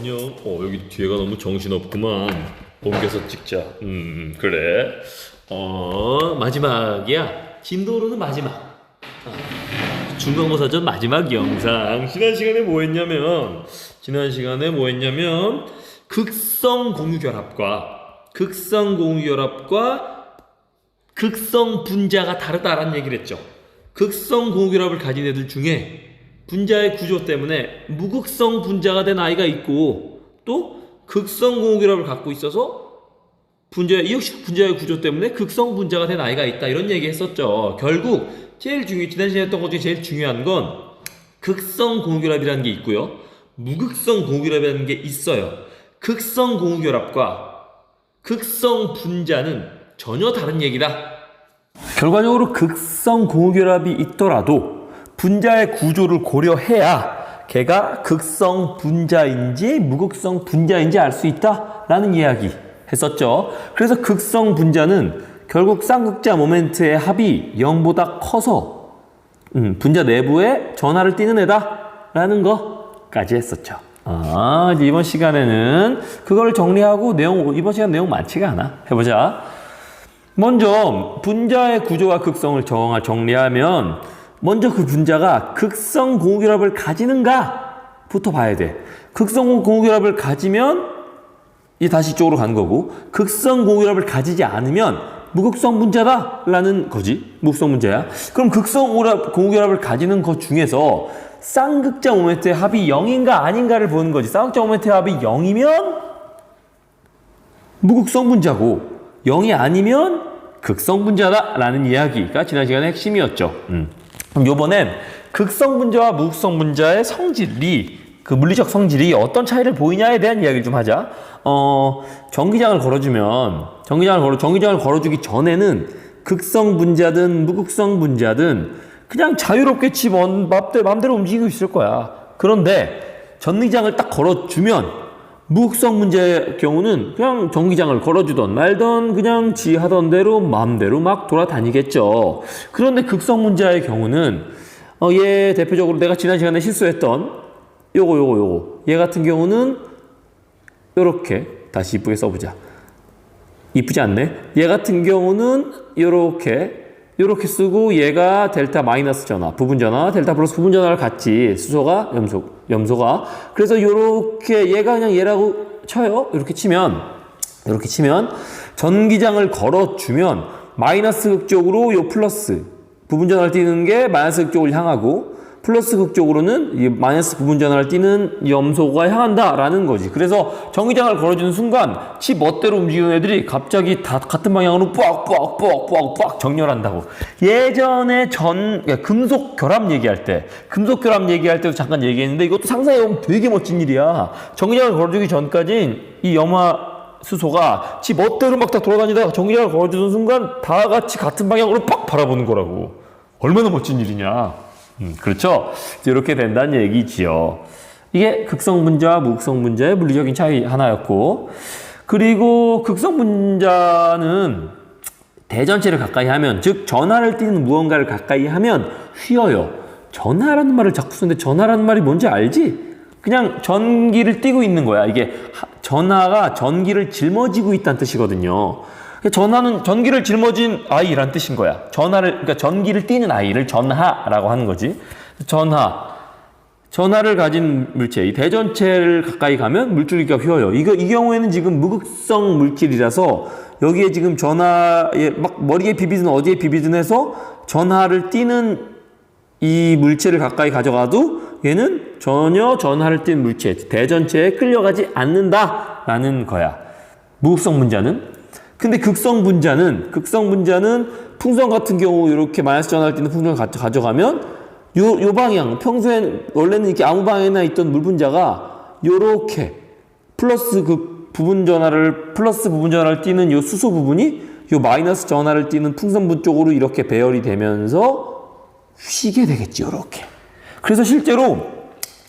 안녕. 여기 뒤에가 너무 정신없구만. 옮겨서 찍자. 그래. 마지막이야. 진도로는 마지막. 중간고사전 마지막 영상. 지난 시간에 뭐 했냐면, 극성공유결합과 극성분자가 다르다라는 얘기를 했죠. 극성공유결합을 가진 애들 중에 분자의 구조 때문에 무극성 분자가 된 아이가 있고, 또 극성공유결합을 갖고 있어서 이 역시 분자의 구조 때문에 극성 분자가 된 아이가 있다, 이런 얘기 했었죠. 결국 지난 시간에 했던 것 중에 제일 중요한 건 극성공유결합이라는 게 있고요, 무극성공유결합이라는 게 있어요. 극성공유결합과 극성분자는 전혀 다른 얘기다. 결과적으로 극성공유결합이 있더라도 분자의 구조를 고려해야 걔가 극성분자인지 무극성분자인지 알 수 있다라는 이야기 했었죠. 그래서 극성분자는 결국 쌍극자 모멘트의 합이 0보다 커서 분자 내부에 전하를 띠는 애다라는 거까지 했었죠. 이제 이번 시간에는 그걸 정리하고 이번 시간 내용 많지가 않아. 해보자. 먼저 분자의 구조와 극성을 정리하면, 먼저 그 분자가 극성공유결합을 가지는가 부터 봐야 돼. 극성공유결합을 가지면 이제 다시 이쪽으로 가는 거고, 극성공유결합을 가지지 않으면 무극성분자다라는 거지. 무극성분자야. 그럼 극성공유결합을 가지는 것 중에서 쌍극자 모멘트의 합이 0인가 아닌가를 보는 거지. 쌍극자 모멘트의 합이 0이면 무극성분자고 0이 아니면 극성분자다라는 이야기가 지난 시간의 핵심이었죠. 그럼 요번엔 극성분자와 무극성분자의 성질이, 그 물리적 성질이 어떤 차이를 보이냐에 대한 이야기를 좀 하자. 전기장을 걸어주기 전에는 극성분자든 무극성분자든 그냥 자유롭게 지 맘대로 움직이고 있을 거야. 그런데 전기장을 딱 걸어주면 무극성분자의 경우는 그냥 전기장을 걸어주던 말던 그냥 지 하던 대로 마음대로 막 돌아다니겠죠. 그런데 극성분자의 경우는 얘 대표적으로 내가 지난 시간에 실수했던 요거 얘 같은 경우는 요렇게 다시 이쁘게 써보자. 이쁘지 않네? 얘 같은 경우는 요렇게 쓰고, 얘가 델타 마이너스 전하, 부분전하, 델타 플러스 부분전하를 갖지. 수소가 염소가. 그래서 요렇게 얘가 그냥 얘라고 쳐요. 이렇게 치면 전기장을 걸어주면 마이너스 극 쪽으로 요 플러스 부분전하를 띄는 게 마이너스 극 쪽을 향하고, 플러스 극 쪽으로는 이 마이너스 부분전하를 띄는 염소가 향한다라는 거지. 그래서 전기장을 걸어주는 순간 지 멋대로 움직이는 애들이 갑자기 다 같은 방향으로 빡 정렬한다고. 예전에 금속 결합 얘기할 때도 잠깐 얘기했는데, 이것도 상상해보면 되게 멋진 일이야. 전기장을 걸어주기 전까진 이 염화수소가 지 멋대로 막 다 돌아다니다가 전기장을 걸어주는 순간 다 같이 같은 방향으로 빡 바라보는 거라고. 얼마나 멋진 일이냐. 그렇죠? 이렇게 된다는 얘기지요. 이게 극성분자와 무극성분자의 물리적인 차이 하나였고, 그리고 극성분자는 대전체를 가까이 하면, 즉 전하를 띠는 무언가를 가까이 하면 휘어요. 전하라는 말을 자꾸 쓰는데 전하라는 말이 뭔지 알지? 그냥 전기를 띠고 있는 거야. 이게 전하가 전기를 짊어지고 있다는 뜻이거든요. 전하는 전기를 짊어진 아이란 뜻인 거야. 그러니까 전기를 띠는 아이를 전하라고 하는 거지. 전하를 가진 물체, 이 대전체를 가까이 가면 물줄기가 휘어요. 이 경우에는 지금 무극성 물질이라서 여기에 지금 전하에 막 머리에 비비든 어디에 비비든 해서 전하를 띠는 이 물체를 가까이 가져가도 얘는 전혀 전하를 띠는 물체, 대전체에 끌려가지 않는다라는 거야. 무극성 분자는. 근데 극성분자는 풍선 같은 경우 이렇게 마이너스 전하를 띠는 풍선을 가져가면 요 방향, 평소엔 원래는 이렇게 아무 방향이나 있던 물분자가 요렇게 플러스 부분 전하를 띠는 요 수소 부분이 요 마이너스 전하를 띠는 풍선분 쪽으로 이렇게 배열이 되면서 휘게 되겠지, 요렇게. 그래서 실제로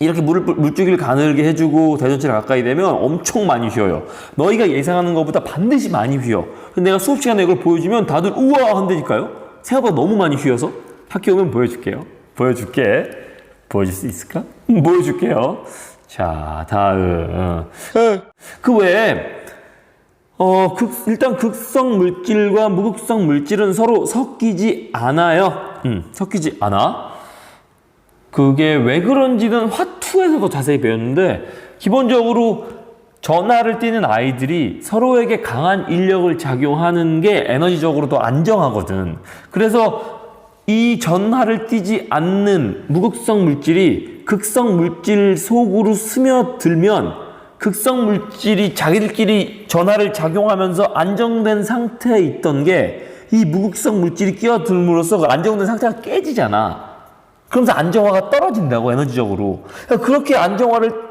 이렇게 물줄기를 가늘게 해주고 대전체를 가까이 되면 엄청 많이 휘어요. 너희가 예상하는 것보다 반드시 많이 휘어. 근데 내가 수업 시간에 이걸 보여주면 다들 우와 한다니까요? 생각보다 너무 많이 휘어서 학교 오면 보여줄게요. 보여줄 수 있을까? 보여줄게요. 자, 다음. 그 외에, 일단 극성 물질과 무극성 물질은 서로 섞이지 않아요. 섞이지 않아. 그게 왜 그런지는 화투에서도 자세히 배웠는데, 기본적으로 전하를 띠는 아이들이 서로에게 강한 인력을 작용하는 게 에너지적으로도 안정하거든. 그래서 이 전하를 띠지 않는 무극성 물질이 극성 물질 속으로 스며들면 극성 물질이 자기들끼리 전하를 작용하면서 안정된 상태에 있던 게 이 무극성 물질이 끼어들므로써 그 안정된 상태가 깨지잖아. 그러면서 안정화가 떨어진다고, 에너지적으로. 그렇게 안정화를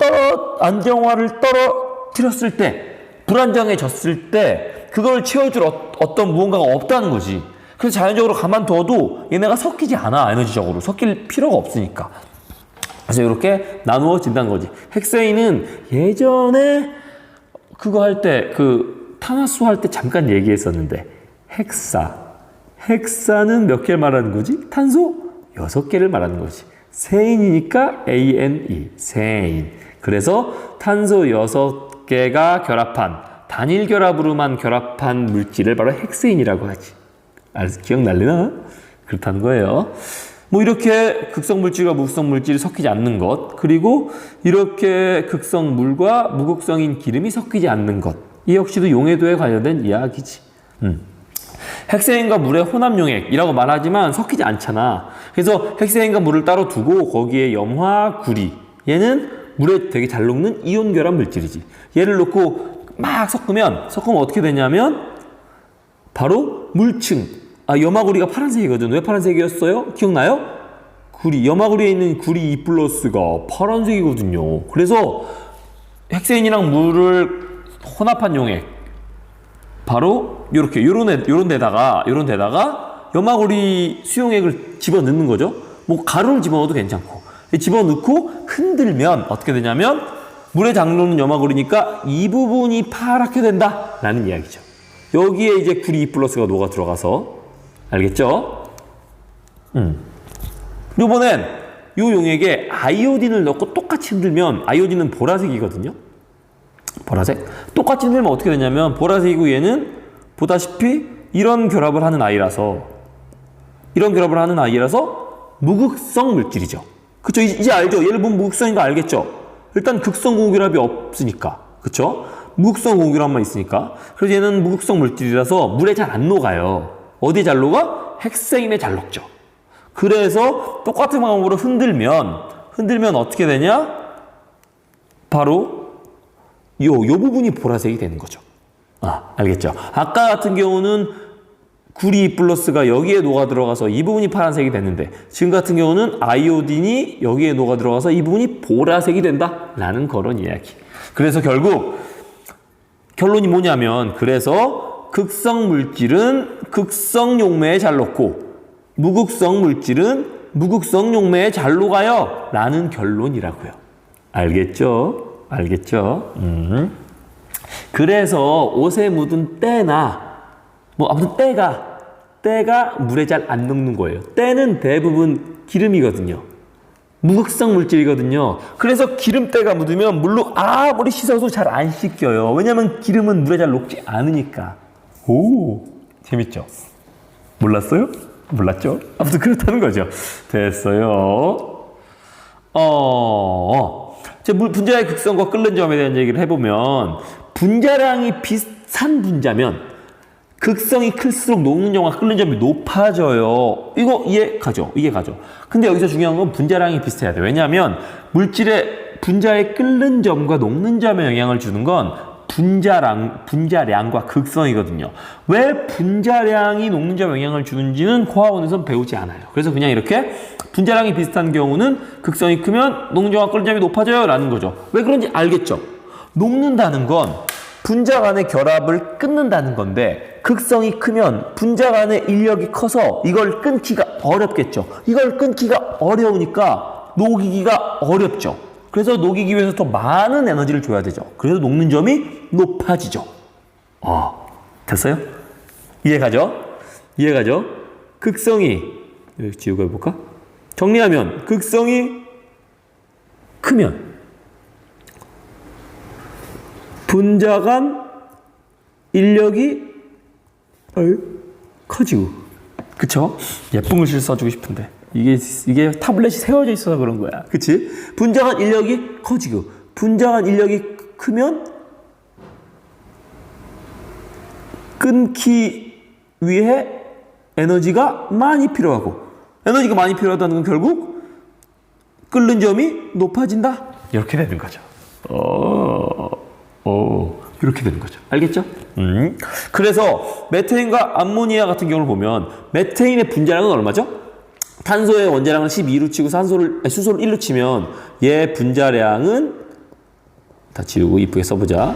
떨어뜨렸을 때, 불안정해졌을 때 그걸 채워줄 어떤 무언가가 없다는 거지. 그래서 자연적으로 가만둬도 얘네가 섞이지 않아, 에너지적으로. 섞일 필요가 없으니까. 그래서 이렇게 나누어진다는 거지. 헥세인은 예전에 그거 할 때, 탄화수 할 때 잠깐 얘기했었는데, 헥사는 몇 개를 말하는 거지? 탄소 6개를 말하는 거지. 세인이니까 ANE, 세인. 그래서 탄소 6개가 결합한, 단일 결합으로만 결합한 물질을 바로 헥세인이라고 하지. 기억날려나? 그렇다는 거예요. 뭐 이렇게 극성 물질과 무극성 물질이 섞이지 않는 것, 그리고 이렇게 극성물과 무극성인 기름이 섞이지 않는 것, 이 역시도 용해도에 관련된 이야기지. 헥세인과 물의 혼합 용액이라고 말하지만 섞이지 않잖아. 그래서 헥세인과 물을 따로 두고 거기에 염화, 구리, 얘는 물에 되게 잘 녹는 이온 결합 물질이지. 얘를 놓고 막 섞으면 어떻게 되냐면 바로 물층. 염화구리가 파란색이거든. 왜 파란색이었어요? 기억나요? 염화구리에 있는 구리 2+가 파란색이거든요. 그래서 헥세인이랑 물을 혼합한 용액, 바로 요런 데다가 염화구리 수용액을 집어넣는 거죠. 뭐 가루를 집어넣어도 괜찮고. 집어넣고 흔들면 어떻게 되냐면 물의 장로는 염화구리니까 이 부분이 파랗게 된다라는 이야기죠. 여기에 이제 구리 2+가 녹아 들어가서, 알겠죠? 이번엔 이 용액에 아이오딘을 넣고 똑같이 흔들면, 아이오딘은 보라색이거든요. 보라색. 똑같이 흔들면 어떻게 되냐면 보라색이고, 얘는 보다시피 이런 결합을 하는 아이라서 무극성 물질이죠. 그쵸? 이제 알죠? 얘를 보면 무극성인 거 알겠죠? 일단 극성 공결합이 없으니까. 그쵸? 무극성 공결합만 있으니까. 그래서 얘는 무극성 물질이라서 물에 잘 안 녹아요. 어디에 잘 녹아? 헥세인에 잘 녹죠. 그래서 똑같은 방법으로 흔들면 어떻게 되냐? 바로 요 부분이 보라색이 되는 거죠. 알겠죠? 아까 같은 경우는 구리 2+가 여기에 녹아 들어가서 이 부분이 파란색이 됐는데, 지금 같은 경우는 아이오딘이 여기에 녹아 들어가서 이 부분이 보라색이 된다라는 그런 이야기. 그래서 결국 결론이 뭐냐면, 그래서 극성 물질은 극성 용매에 잘 녹고 무극성 물질은 무극성 용매에 잘 녹아요 라는 결론이라고요. 알겠죠? 그래서 옷에 묻은 때나 아무튼 때가 물에 잘 안 녹는 거예요. 때는 대부분 기름이거든요. 무극성 물질이거든요. 그래서 기름때가 묻으면 물로 아무리 씻어도 잘 안 씻겨요. 왜냐면 기름은 물에 잘 녹지 않으니까. 오, 재밌죠? 몰랐어요? 몰랐죠? 아무튼 그렇다는 거죠. 됐어요. 분자의 극성과 끓는 점에 대한 얘기를 해보면, 분자량이 비슷한 분자면 극성이 클수록 녹는 점과 끓는 점이 높아져요. 이거 이해 가죠? 근데 여기서 중요한 건 분자량이 비슷해야 돼요. 왜냐하면 분자의 끓는 점과 녹는 점에 영향을 주는 건 분자량과 극성이거든요. 왜 분자량이 녹는 점에 영향을 주는지는 고하원에서는 배우지 않아요. 그래서 그냥 이렇게 분자량이 비슷한 경우는 극성이 크면 녹는 점과 끓는 점이 높아져요 라는 거죠. 왜 그런지 알겠죠? 녹는다는 건 분자 간의 결합을 끊는다는 건데, 극성이 크면 분자 간의 인력이 커서 이걸 끊기가 어렵겠죠. 이걸 끊기가 어려우니까 녹이기가 어렵죠. 그래서 녹이기 위해서 더 많은 에너지를 줘야 되죠. 그래서 녹는 점이 높아지죠. 됐어요? 이해가죠? 극성이, 지우고 해볼까? 정리하면 극성이 크면 분자 간 인력이 커지고. 그쵸? 예쁜 글씨를 써주고 싶은데 이게 타블렛이 세워져 있어서 그런 거야. 그치? 분자 간 인력이 커지고, 분자 간 인력이 크면 끊기 위해 에너지가 많이 필요하고, 에너지가 많이 필요하다는 건 결국 끓는 점이 높아진다. 이렇게 되는 거죠. 이렇게 되는 거죠. 알겠죠? 그래서 메테인과 암모니아 같은 경우를 보면 메테인의 분자량은 얼마죠? 탄소의 원자량을 12로 치고 수소를 1로 치면 얘 분자량은 다 지우고 이쁘게 써보자.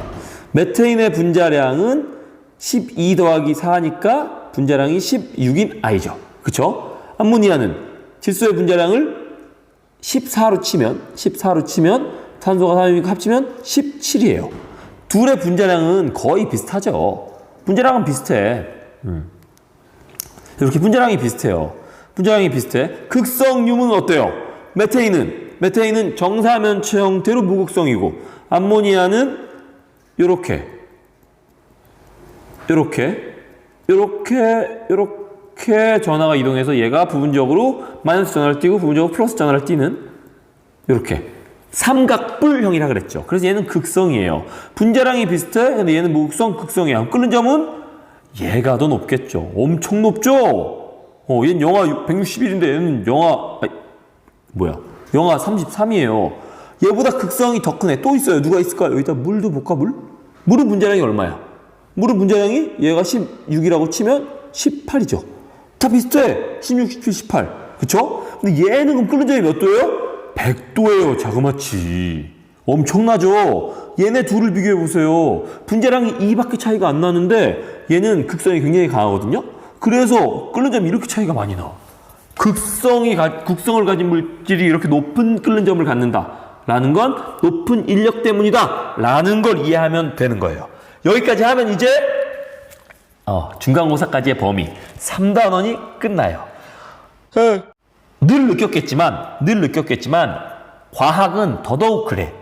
메테인의 분자량은 12 더하기 4니까 분자량이 16인 I죠. 그쵸? 암모니아는 질소의 분자량을 14로 치면 탄소가 산소가 합치면 17이에요. 둘의 분자량은 거의 비슷하죠. 분자량은 비슷해. 이렇게 분자량이 비슷해요. 분자량이 비슷해. 극성유는 어때요? 메테인은 정사면체 형태로 무극성이고, 암모니아는 요렇게 전하가 이동해서 얘가 부분적으로 마이너스 전하를 띄고 부분적으로 플러스 전하를 띄는 요렇게 삼각뿔형이라 그랬죠. 그래서 얘는 극성이에요. 분자량이 비슷해. 근데 얘는 무극성, 극성이야. 끓는 점은 얘가 더 높겠죠. 엄청 높죠. 얘는 영하 161인데 얘는 영하 33이에요. 얘보다 극성이 더 크네. 또 있어요. 누가 있을까요? 여기다 물도 볼까? 물은 분자량이 얼마야? 물은 분자량이 얘가 16이라고 치면 18이죠. 다 비슷해. 16, 17, 18. 그쵸? 근데 얘는 그럼 끓는 점이 몇 도예요? 100도예요. 자그마치. 엄청나죠? 얘네 둘을 비교해보세요. 분자량이 2밖에 차이가 안 나는데 얘는 극성이 굉장히 강하거든요? 그래서 끓는 점이 이렇게 차이가 많이 나. 극성을 가진 물질이 이렇게 높은 끓는 점을 갖는다. 라는 건 높은 인력 때문이다. 라는 걸 이해하면 되는 거예요. 여기까지 하면 이제 중간고사까지의 범위 3단원이 끝나요. 늘 느꼈겠지만 과학은 더더욱 그래.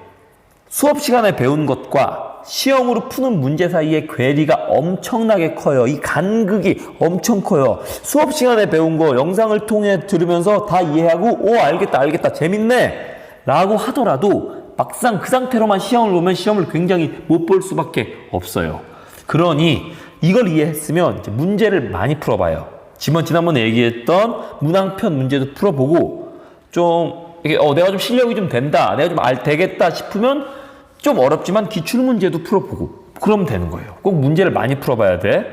수업 시간에 배운 것과 시험으로 푸는 문제 사이의 괴리가 엄청나게 커요. 이 간극이 엄청 커요. 수업 시간에 배운 거 영상을 통해 들으면서 다 이해하고 알겠다 재밌네 라고 하더라도 막상 그 상태로만 시험을 보면 시험을 굉장히 못 볼 수밖에 없어요. 그러니 이걸 이해했으면 이제 문제를 많이 풀어봐요. 지난번에 얘기했던 문항편 문제도 풀어보고 좀 이게 내가 좀 실력이 좀 된다, 내가 좀 되겠다 싶으면 좀 어렵지만 기출문제도 풀어보고 그러면 되는 거예요. 꼭 문제를 많이 풀어봐야 돼.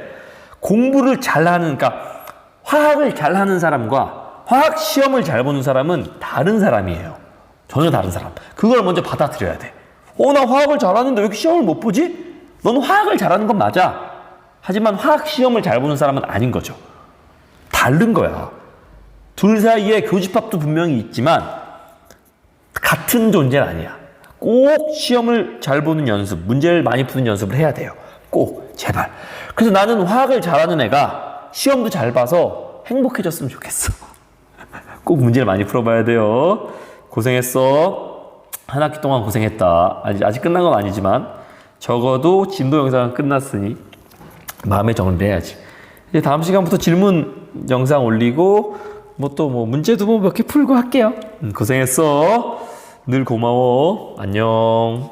공부를 잘하는, 그러니까 화학을 잘하는 사람과 화학 시험을 잘 보는 사람은 다른 사람이에요. 전혀 다른 사람. 그걸 먼저 받아들여야 돼. 나 화학을 잘하는데 왜 이렇게 시험을 못 보지? 너는 화학을 잘하는 건 맞아. 하지만 화학 시험을 잘 보는 사람은 아닌 거죠. 다른 거야. 둘 사이에 교집합도 분명히 있지만 같은 존재는 아니야. 꼭 시험을 잘 보는 연습, 문제를 많이 푸는 연습을 해야 돼요. 꼭, 제발. 그래서 나는 화학을 잘하는 애가 시험도 잘 봐서 행복해졌으면 좋겠어. 꼭 문제를 많이 풀어봐야 돼요. 고생했어. 한 학기 동안 고생했다. 아직 끝난 건 아니지만 적어도 진도 영상은 끝났으니 마음의 정리를 해야지. 이제 다음 시간부터 질문 영상 올리고 문제도 몇 개 풀고 할게요. 고생했어. 늘 고마워. 안녕.